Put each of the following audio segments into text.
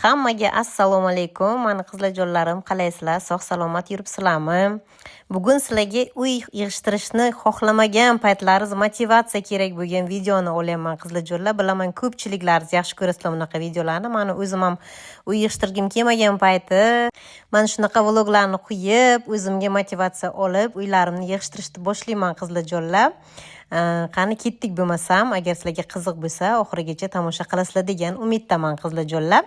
Hammaga assalomu alaykum. Mani qizlarjonlarim, qalaysizlar? Sog' salomat yuribsizlarmi? Bugun sizlarga uy yig'ishtirishni xohlamagan paytlaringiz motivatsiya kerak bo'lgan videoni olyapman qizlarjonlar. Bilaman ko'pchiliklaringiz yaxshi ko'rasizlar bunaqa videolarni. Mani o'zim ham uy yig'ishtirgim kelmagan payti mana shunaqa vloglarni qo'yib, o'zimga motivatsiya olib, uylarimni yig'ishtirishni boshlayman qizlarjonlar. Qani ketdik bo'lmasam, agar sizlarga qiziq bo'lsa, oxirigacha tomosha qilasizlar degan umiddaman qizlarjonlar.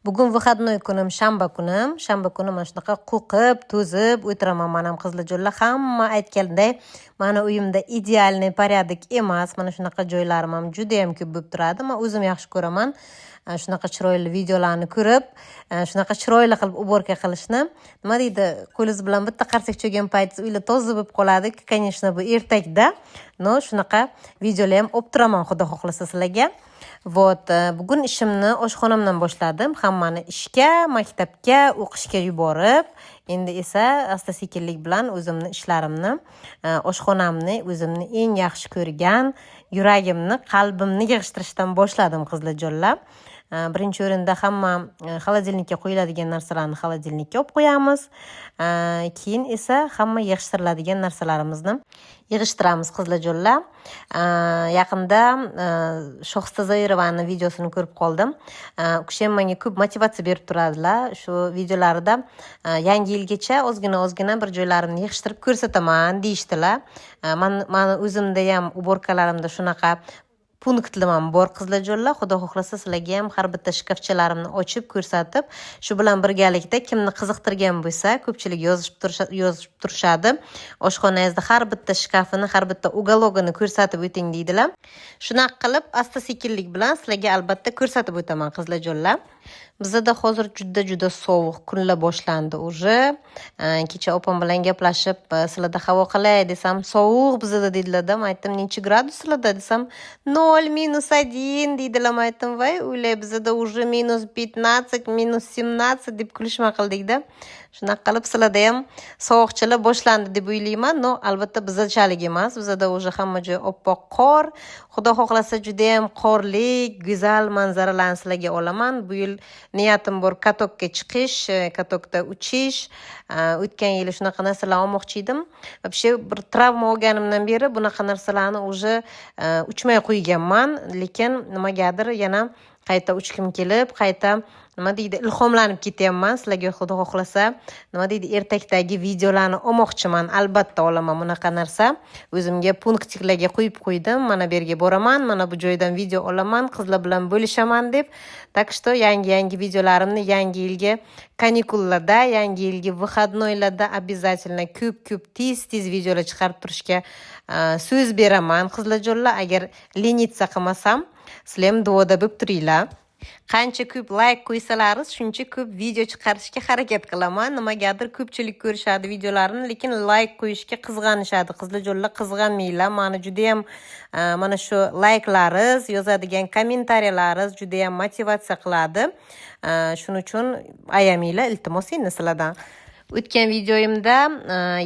Bugun выходной kunim, shanba kunim. Shanba kuni mana shunaqa qo'qib, to'zib o'tiraman men ham qizlarjonlar. Hamma aytganday, meni uyimda idealniy porядок emas. Mana shunaqa joylarim ham juda ham ko'p bo'lib turadi. Men o'zim yaxshi ko'raman. Shunaqa chiroyli videolarni ko'rib, shunaqa chiroyli qilib uborka qilishni. Nima deydi, qo'lingiz bilan bitta qarsak cho'gan paytingiz uylar toza bo'lib qoladi. Конечно, bu ertakda. No, shunaqa videolar ham olib turaman, xudo xohlasa sizlarga. Bugun ishimni oshxonamdan boshladim. Hammani ishga, maktabga, o'qishga yuborib, endi esa asta-sekinlik bilan o'zimni ishlarimni, oshxonamni, o'zimni eng yaxshi ko'rgan, yuragimni, qalbimni yig'ishtirishdan boshladim qizlarjonlar. Birinchi o'rinda hamma xolodilnikka qo'yiladigan narsalarni xolodilnikka olib qo'yamiz. Keyin esa hamma yig'ishtiriladigan narsalarimizni yig'ishtiramiz qizlarjonlar. Yaqinda Shohista Zoirovani videosini ko'rib qoldim. U kishi ham menga ko'p motivatsiya berib turadilar. Shu videolarida yangi yilgacha ozgina bir joylarimni yig'ishtirib ko'rsataman deyishdilar. Meni o'zimda ham uborkalarimda shunaqa punktlarim bor qizlarjonlar. Xudo xohlasa sizlarga ham har bitta shkafchalarimni ochib ko'rsatib, shu bilan birgalikda kimni qiziqtirgan bo'lsa, ko'pchilik yozib turishadi. Oshxonangizda har bitta shkafini, har bitta uгологini ko'rsatib o'ting deydilar. Shunaqa qilib, asta-sekinlik bilan sizlarga albatta ko'rsatib o'taman qizlarjonlar. Bizda hozir juda sovuq kunlar boshlandi уже. Kecha opam bilan gaplashib, sizlarda havo qalay desam, sovuq bizda dedilar-da. Men aytdim, "Necha graduslarda?" desam, 0, -1 deydilar. Men aytdim, "Voy, o'ylay bizda уже -15, -17 deb kulishma qildik-da." Shunaqa qilib sizlarda ham sovuqchilar boshlandi deb o'ylayman. No, albatta bizachalik emas. Bizda уже hamma joy oppoq qor. Xudo xohlasa juda ham qorli, go'zal manzaralarni sizlarga olaman. Bu yil niyatim bor katokka chiqish, katokda uchish. O'tgan yili shunaqa narsalar olmoqchi edim. Вообще bir travma olganimdan beri bunaqa narsalarni уже uchmay qo'yganman, lekin nimagadir yana qayta uchkim kelib, qayta nima deydi, ilhomlanib ketyapman. Sizlarga xudo xohlasa, nima deydi, ertakdagi videolarni olmoqchiman. Albatta olaman bunaqa narsa. O'zimga punktiklarga qo'yib qo'ydim. Mana bu yerga boraman, mana bu joydan video olaman, qizlar bilan bo'lishaman deb. Так что yangi videolarimni yangi yilga kanikullarda, yangi yilgi выходнойlarda обязательно ko'p tez videolar chiqarib turishga so'z beraman qizlarjonlar. Agar lenitsa qilmasam, sizlar ham duoda bo'lib turinglar. Qancha ko'p like qo'ysalaringiz, shuncha ko'p video chiqarishga harakat qilaman. Nimagadir ko'pchilik ko'rishadi videolarimni, lekin like qo'yishga qizg'anishadi. Qizlarjonlar, qizg'anmanglar. Meni juda ham mana shu layklarimiz, yozadigan kommentariyalaringiz juda ham motivatsiya qiladi. Shuning uchun ayamanglar, iltimos endi sizlardan. O'tgan videoyimda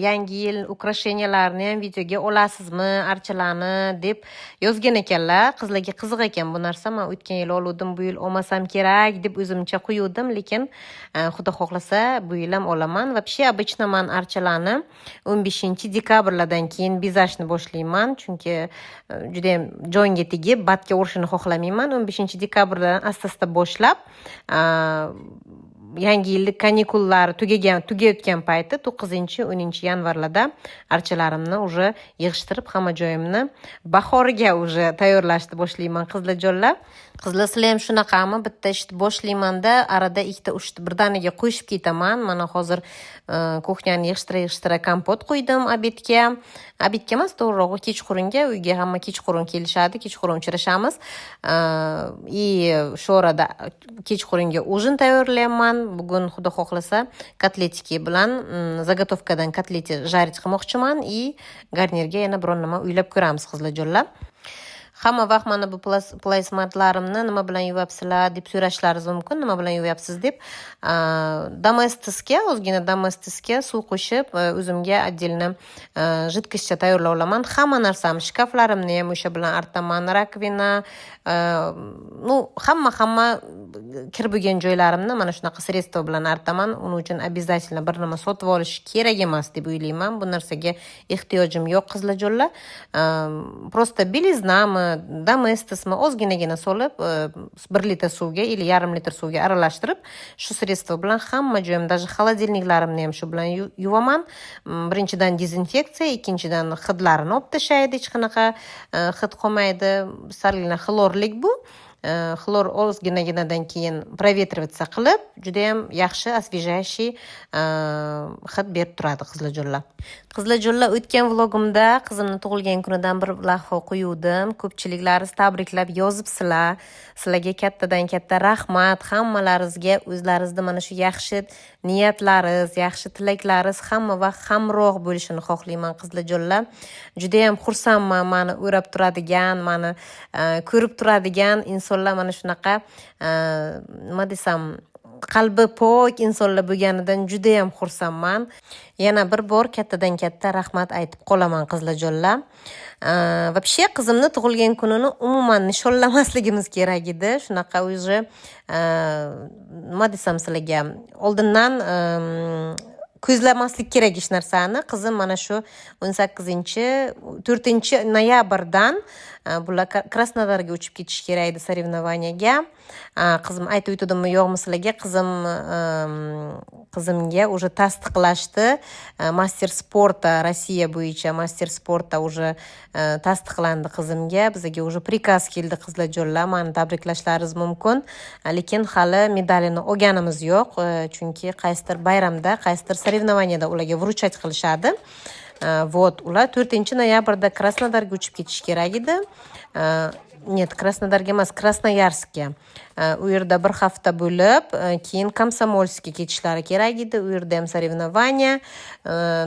yangi yil ukrasheniyalarini ham videoga olasizmi, archalarni deb yozgan ekanlar. Qizlarga qiziq ekan bu narsa. Men o'tgan yil oluvdim, bu yil olmasam kerak deb o'zimcha qo'yuvdim, lekin xudo xohlasa bu yil ham olaman. Вообще обычно men archalarni 15-dekabrlardan keyin bezashni boshlayman, chunki juda ham jonga tegib, batga urishini xohlamayman. 15-dekabrdan asta-asta boshlab yangi yillik kanikullari tugayotgan payti 9-10 yanvarlarda archalarimni уже yig'ishtirib, hamma joyimni bahorga уже tayyorlashni boshlayman qizlarjonlar. Qizlar, sizlar ham shunaqami? Bitta ishni boshlayman-da, arada 2-3 birdaniga qo'shib ketaman. Mana hozir kuxnyani yig'ishtira kompot qo'ydim obedga. Obedga emas, to'g'rirog'i kechqurunga. Uyga hamma kechqurun kelishadi, kechqurun uchrashamiz. Shu orada kechqurunga ujin tayyorlayman. Bugun xudo xohlasa kotletiki bilan zagotovkadan kotleti жарить qilmoqchiman. Garnirga yana biron nima uylab ko'ramiz qizlarjonlar. hamma vaqt mana bu playsmatlarimni nima bilan yuvyapsizlar deb so'rashlaringiz mumkin. Nima bilan yuvyapsiz deb. Domestosga, ozgina domestosga suv qo'shib, o'zimga отдельно жидкостcha tayyorlab olaman. Hamma narsamni, shkaflarimni ham o'sha bilan artaman, rakvina, hamma kirib bo'lgan joylarimni mana shunaqa sredstvo bilan artaman. Uning uchun обязательно bir nima sotib olish kerak emas deb o'ylayman. Bu narsaga ehtiyojim yo'q, qizlarjonlar. Просто beliznami, domestosmi ozginagina solib, 1 litr suvga или yarim litr suvga aralashtirib, shu sredstvo bilan hamma joyim, даже холодильниklarimni ham shu bilan yuvaman. Birinchidan dezinfeksiya, ikkinchidan hidlarini olib tashlaydi, hech qanaqa hid qolmaydi. Salgina xlorlik bu. Xlor ozginaginadan keyin проветриваться qilib, juda ham yaxshi освежающий hid berib turadi qizlarjonlar. Qizlarjonlar, o'tgan vlogimda qizimning tug'ilgan kunidan bir lavha qo'yuvdim. Ko'pchiliklaringiz tabriklab yozibsizlar. Sizlarga kattadan katta rahmat. Hammalaringizga o'zlaringizda mana shu yaxshi niyatlaringiz, yaxshi tilaklaringiz hamma vaqt hamroh bo'lishini xohlayman qizlarjonlar. Juda ham xursandman, meni o'rab turadigan, meni ko'rib turadigan insonlar mana shunaqa nima desam, qalbi pok insonlar bo'lganidan juda ham xursandman. Yana bir bor kattadan katta rahmat aytib qolaman qizlarjonlar. Вообще qizimni tug'ilgan kunini umuman nishonlamasligimiz kerak edi. Shunaqa o'zi nima desam sizlarga, oldindan ko'zlamaslik kerak hech narsani. Qizim mana shu 4-noyabrdan bular Krasnodarga uchib ketish kerak edi соревнованиyaga. Qizim aytib o'tdimmi yo'qmi sizlarga? Qizimga уже tasdiqlashdi. Master sporta Rossiya bo'yicha master sporta уже tasdiqlandi qizimga. Bizga уже prikaz keldi qizlarjonlar. Meni tabriklashlaringiz mumkin. Lekin hali medalini olganimiz yo'q, chunki qaysidir bayramda, qaysidir соревнованияda ularga вручать qilishadi. Вот, ular 4-noyabrda Krasnodarga uchib ketish kerak edi. Нет, Krasnodarga emas, Krasnoyarskka. U yerda bir hafta bo'lib, keyin Komsomolskka ketishlari kerak edi. U yerda ham соревнование.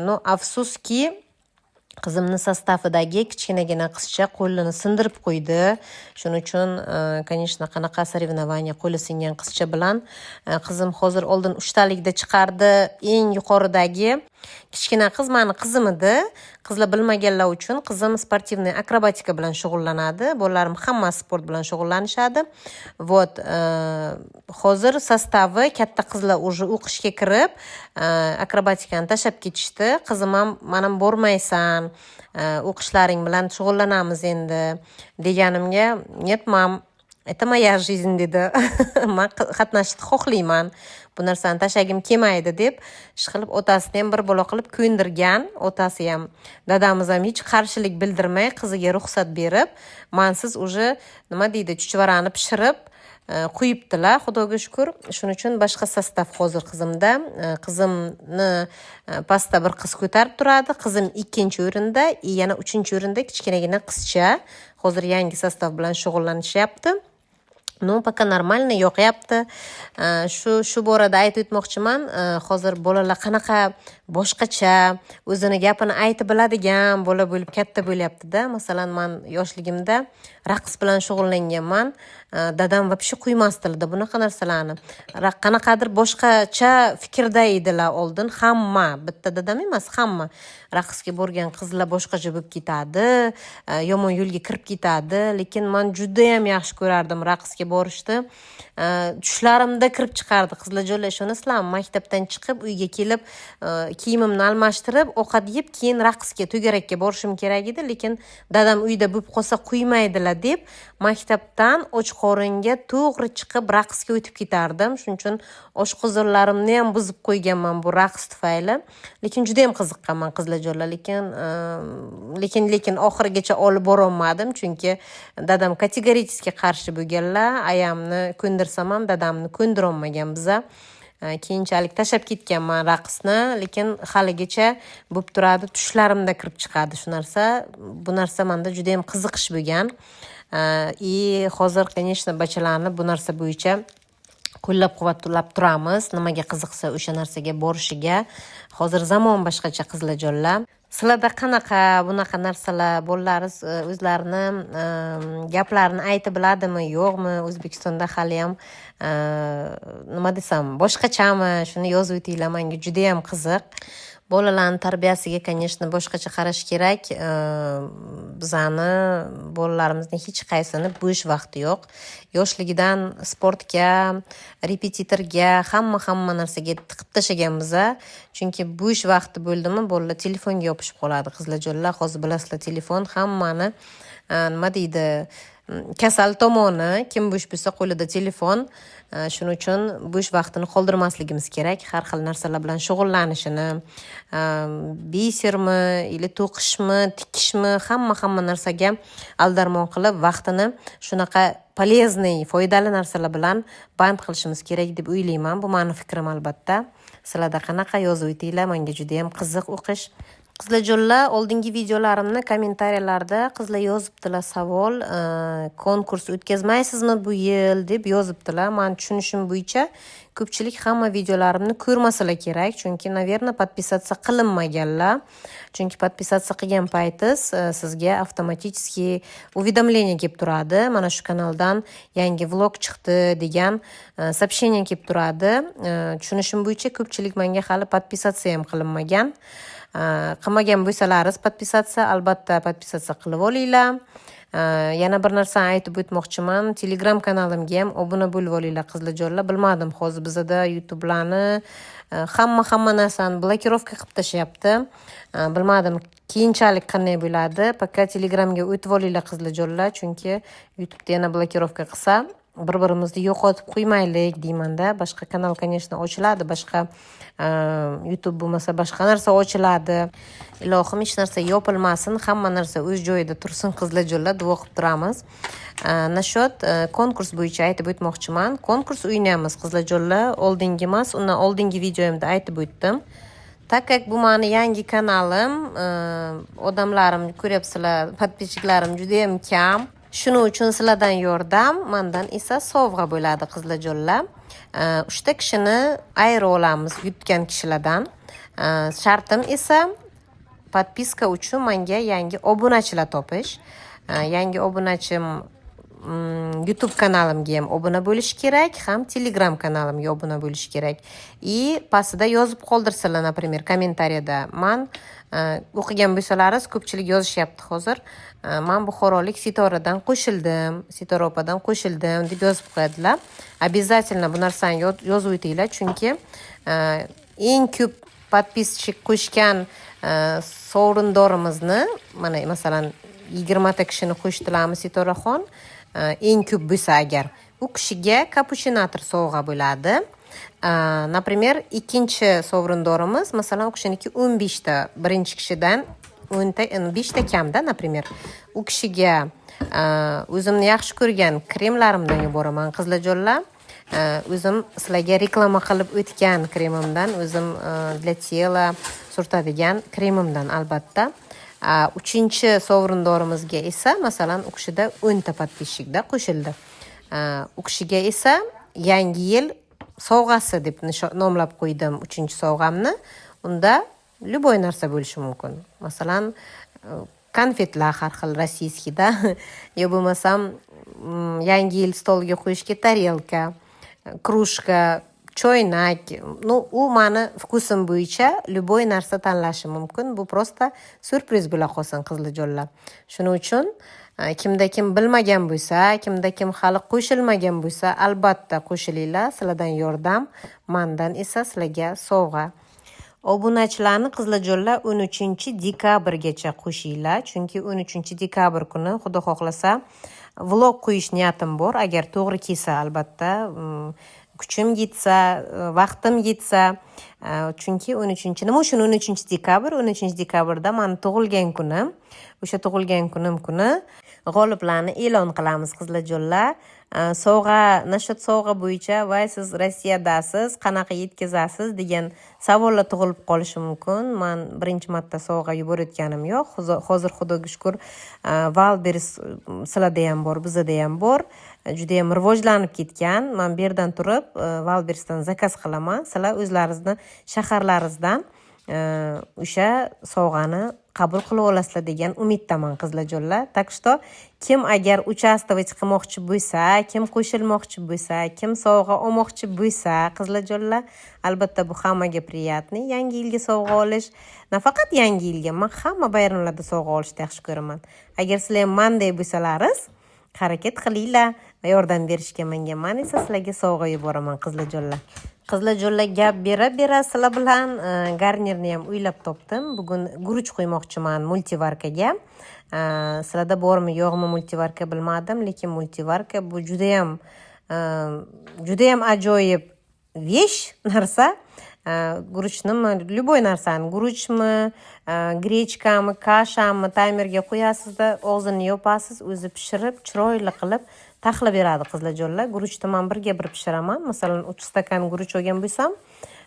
No, afsuski qizimni sostavidagi kichkinagina qizcha qo'lini sindirib qo'ydi. Shuning uchun, конечно, qanaqa соревнование qo'li singan qizcha bilan qizim hozir oldin 3talikda chiqardi. Eng yuqoridagi kichkina qiz meni qizim edi. Qizlar bilmaganlar uchun qizim sportivniy akrobatika bilan shug'ullanadi. Bolalarim hamma sport bilan shug'ullanishadi. Вот, hozir sostavi katta qizlar уже o'qishga kirib, akrobatikani tashlab ketishdi. Qizim ham "Mana bormaysan, o'qishlaring bilan shug'ullanamiz endi" deganimga, "Нет, mam, это моя жизнь" dedi. Men qatnashishni xohlayman. Bu narsani tashagim kelmaydi deb ishqilib otasini ham bir bola qilib ko'ndirgan. Otasi ham, dadamiz ham hech qarshilik bildirmay qiziga ruxsat berib, mensiz уже nima deydi, chuchvarani pishirib qo'yibdilar, xudoga shukr. Shuning uchun boshqa sostav hozir qizimda. Qizimni pastda bir qiz ko'tarib turadi. Qizim 2-o'rinda, yana 3-o'rinda kichkinagina qizcha. Hozir yangi sostav bilan shug'ullanishyapti. No, пока нормально yoqyapti. Shu borada aytib o'tmoqchiman. Hozir bolalar qanaqa boshqacha o'zini gapini aytib biladigan bola bo'lib katta bo'lyapti-da. Masalan, men yoshligimda raqs bilan shug'ullanganman. Dadam вообще qo'ymasdilar bunaqa narsalarni. Qanaqadir boshqacha fikrda edilar oldin. Hamma, bitta dadam emas, hamma raqsga borgan qizlar boshqacha bo'lib ketadi, yomon yo'lga kirib ketadi. Lekin men juda ham yaxshi ko'rardim raqsga borishni. Tushlarimda kirib chiqardi qizlarjonlar. Ishonasizlarmi? Maktabdan chiqib uyga kelib, kiyimimni almashtirib, ovqat yeb, keyin raqsga, to'garakka borishim kerak edi, lekin dadam uyda bo'lib qolsa qo'ymaydilar deb maktabdan och qoringa to'g'ri chiqib raqsga o'tib ketardim. Shuning uchun oshqozonlarimni ham buzib qo'yganman bu raqs tufayli. Lekin juda ham qiziqqanman qizlarjonlar. Lekin oxirigacha olib bora olmadim, chunki dadam kategorически qarshi bo'lganlar. Ayamni ko'ndirsam ham dadamni ko'ndira olmagan biza. Keyinchalik tashlab ketganman raqsni, lekin haligacha bo'lib turadi, tushlarimda kirib chiqadi shu narsa. Bu narsa menda juda ham qiziqish bo'lgan. Hozir, конечно, bachalarni bu narsa bo'yicha qo'llab-quvvatlab turamiz. Nimaga qiziqsa o'sha narsaga borishiga. Hozir zamon boshqacha qizlarjonlar. Sizlarda qanaqa bunaqa narsalar bolalar o'zlarini gaplarini aytib biladimi, yo'qmi? O'zbekistonda hali ham nima desam, boshqachami? Shuni yozib o'tinglar, menga juda ham qiziq. Bolalarning tarbiyasiga, конечно, boshqacha qarash kerak. Bizani bolalarimizning hech qaysini bo'sh vaqti yo'q. Yoshligidan sportga, repetitorga, hamma narsaga tiqib tashaganmiz. Chunki bo'sh vaqti bo'ldimi, bolalar telefonga yopishib qoladi. Qizlarjonlar, hozir bilasizlar, telefon hammani nima deydi, kasal tomoni. Kim bo'sh bo'lsa qo'lida telefon. Shuning uchun bo'sh vaqtini qoldirmasligimiz kerak. Har xil narsalar bilan shug'ullanishini, bisermi, ili to'qishmi, tikishmi, hamma narsaga aldarmon qilib, vaqtini shunaqa polezniy, foydali narsalar bilan band qilishimiz kerak deb o'ylayman. Bu mening fikrim albatta. Sizlarda qanaqa yozib o'tinglar, menga juda ham qiziq o'qish. Qizlarjonlar, oldingi videolarimni kommentariyalarda qizlar yozibdilar savol, konkurs o'tkazmaysizmi bu yil deb yozibdilar. Men tushunishim bo'yicha ko'pchilik hamma videolarimni ko'rmasalar kerak, chunki naverno podpisatsiya qilinmaganlar. Chunki podpisatsiya qilgan paytingiz sizga avtomatически уведомление kelib turadi. Mana shu kanaldan yangi vlog chiqdi degan сообщение kelib turadi. Tushunishim bo'yicha ko'pchilik menga hali podpisatsiya ham qilinmagan. Qilmagan bo'lsalaringiz podpisatsiya, albatta podpisatsiya qilib olinglar. Yana bir narsani aytib o'tmoqchiman. Telegram kanalimga ham obuna bo'lib olinglar qizlarjonlar. Bilmadim, hozir bizda YouTube'larni hamma narsani blokirovka qilib tashyapti. Bilmadim, keyinchalik qanday bo'ladi. Пока Telegramga o'tib olinglar qizlarjonlar, chunki YouTube'da yana blokirovka qilsa bir-birimizni yo'qotib qo'ymaylik deymanda. Boshqa kanal, конечно, ochiladi, boshqa YouTube bo'lmasa boshqa narsa ochiladi. Ilohim hech narsa yopilmasin, hamma narsa o'z joyida tursin qizlarjonlar, duo qilib turamiz. Nashat konkurs bo'yicha aytib o'tmoqchiman. Konkurs o'ynaymiz qizlarjonlar, oldingi emas, undan oldingi videomda aytib o'tdim. Tak bu meni yangi kanalim, odamlarim ko'ryapsizlar, podpischiklarim juda ham kam. Shuning uchun sizlardan yordam, mendan esa sovg'a bo'ladi qizlarjonlar. 3 ta kishini ayira olamiz yutgan kishilardan. Shartim esa podpiska uchun menga yangi obunachilar topish. Yangi obunachim YouTube kanalimga ham obuna bo'lish kerak, ham Telegram kanalimga obuna bo'lish kerak. Pastida yozib qoldirsalar, например, kommentariyada. Men o'qigan bo'lsalaringiz, ko'pchilik yozishyapti hozir. Men buxorolik Sitoradan qo'shildim, Sitora opadan qo'shildim deb yozib qo'yadilar. Обязательно bu narsani yozib o'tinglar, chunki eng ko'p podpisчик qo'shgan sovrindorimizni, mana masalan 20 ta kishini qo'shdilarmi Sitoraxon, eng ko'p bo'lsa agar, u kishiga kapuchinator sovg'a bo'ladi. Например, ikkinchi sovrindorimiz, masalan, u kishiniki 15 ta, birinchi kishidan 15 ta kamda, например. U kishiga o'zimni yaxshi ko'rgan kremlarimdan yuboraman qizlarjonlar. O'zim sizlarga reklama qilib o'tgan kremimdan, o'zim для tela surtadigan kremimdan albatta. Uchinchi sovrindorimizga esa, masalan, u kishida 10 ta podpisчикda qo'shildi. U kishiga esa yangi yil sovg'asi deb nomlab qo'ydim 3-chi sovg'amni. Unda любой narsa bo'lishi mumkin. Masalan, konfetlar har xil rossiyskida, yo bo'lmasam yangi yil stoliga qo'yishga tarelka, krужка, choynak. U meni vkusim bo'yicha любой narsa tanlashim mumkin. Bu prosta surpriz bo'la qolsin qizlarjonlar. Shuning uchun kimda kim bilmagan bo'lsa, kimda kim hali qo'shilmagan bo'lsa, albatta qo'shilinglar. Sizlardan yordam, mendan esa sizlarga sovg'a. Obunachilarni qizlarjonlar 13-dekabrgacha qo'shinglar, chunki 13-dekabr kuni xudo xohlasa vlog qo'yish niyatim bor, agar to'g'ri kelsa albatta, kuchim yetsa, vaqtim yetsa. Chunki 13 nima uchun 13-dekabr? 13-dekabrda men tug'ilgan kunim. O'sha tug'ilgan kunim kuni g'oliblarni e'lon qilamiz qizlarjonlar. Nashat sovg'a bo'yicha voy siz Rossiyadasiz, qanaqa yetkazasiz degan savollar tug'ilib qolishi mumkin. Men birinchi marta sovg'a yuborayotganim yo'q. Hozir xudoga shukr, Wildberries sizlarda ham bor, bizda ham bor. Juda ham rivojlanib ketgan. Men bu yerdan turib Wildberriesdan zakaz qilaman. Sizlar o'zlaringizni shaharlaringizdan o'sha sovg'ani qabul qilib olasizlar degan umiddaman qizlarjonlar. Так что kim agar uchastovich qilmoqchi bo'lsa, kim qo'shilmoqchi bo'lsa, kim sovg'a olmoqchi bo'lsa, qizlarjonlar, albatta bu hammaga приятный. Yangi yilga sovg'a olish, nafaqat yangi yilga, men hamma bayramlarda sovg'a olishni yaxshi ko'raman. Agar sizlar ham mendek bo'lsalaringiz, harakat qilinglar va yordam berishga menga. Men esa sizlarga sovg'a yuboraman qizlarjonlar. Qizlarjonlar, gap bera sizlar bilan garnirni ham o'ylab topdim. Bugun guruch qo'ymoqchiman multivarkaga. Sizlarda bormi yo'qmi multivarka bilmadim, lekin multivarka bu juda ham ajoyib narsa. Guruchnimi, любой narsani, guruchmi, grechkami, kashami taymerga qo'yasizda, og'zini yopasiz, o'zi pishirib, chiroyli qilib taxlab beradi qizlarjonlar. Guruchni men birga bir pishiraman. Masalan, 3 stakan guruch olgan bo'lsam,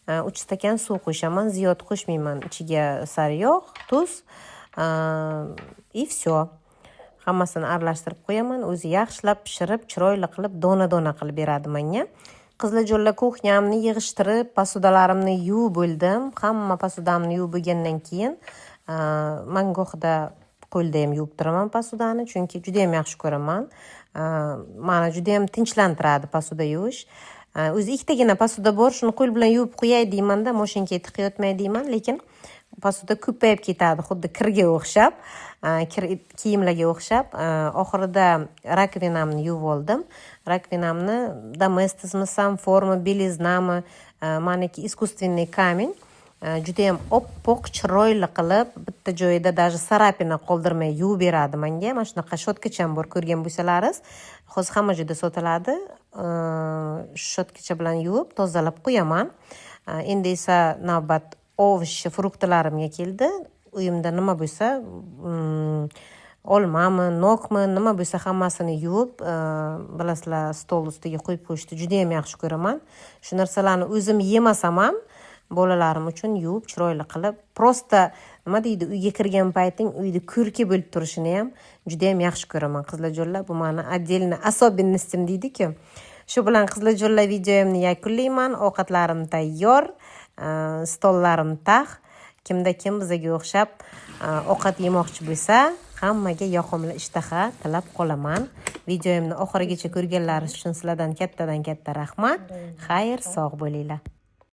3 stakan suv qo'shaman, ziyod qo'shmayman. Ichiga sariyog', tuz, и все. Hammasini aralashtirib qo'yaman. O'zi yaxshilab pishirib, chiroyli qilib, dona-dona qilib beradi menga. Qizlarjonlar, kuxnyamni yig'ishtirib, posudalarimni yuvib bo'ldim. Hamma posudamni yuvib bo'lgandan keyin, men go'xda qo'lda ham yuvib turaman posudani, chunki juda ham yaxshi ko'raman. Meni juda ham tinchlantiradi posuda yuvish. O'zi ikkitagina posuda bor, shuni qo'l bilan yuvib qo'yay deymanda, mashinkaga tiqayotmay deyman, lekin posuda ko'payib ketadi, xuddi kirga o'xshab, kiyimlarga o'xshab. Oxirida rakvinamni yuvib oldim. Rakvinamni Domestosmi, Sanformi, Beliznami, meniki искусственный камень. Juda ham oppoq, chiroyli qilib, bitta joyida даже sarapina qoldirmay yuvib beradi menga. Mana shunaqa shotkacha bor, ko'rgan bo'lsalaringiz. Hozir hamma joyda sotiladi. Shotkacha bilan yuvib, tozalab qo'yaman. Endi esa navbat ovosh fruktlarimga keldi. Uyimda nima bo'lsa, olmami, nokmi, nima bo'lsa hammasini yuvib, bilasizlar, stol ustiga qo'yib qo'yishni juda ham yaxshi ko'raman. Shu narsalarni o'zim yemasam ham, bolalarim uchun yuvib, chiroyli qilib, prosta nima deydi, uyga kirgan payting uyda ko'rki bo'lib turishini ham juda ham yaxshi ko'raman qizlarjonlar. Bu meni отдельно особенностim deydi-ku. Shu bilan qizlarjonlar, videomni yakunlayman. Ovqatlarim tayyor, stollarim taq. Kimda kim bizga o'xshab ovqat yemoqchi bo'lsa, hammaga yoqimli ishtaha tilab qolaman. Videomni oxirigacha ko'rganlaringiz uchun sizlardan kattadan katta rahmat. Xayr, sog' bo'linglar.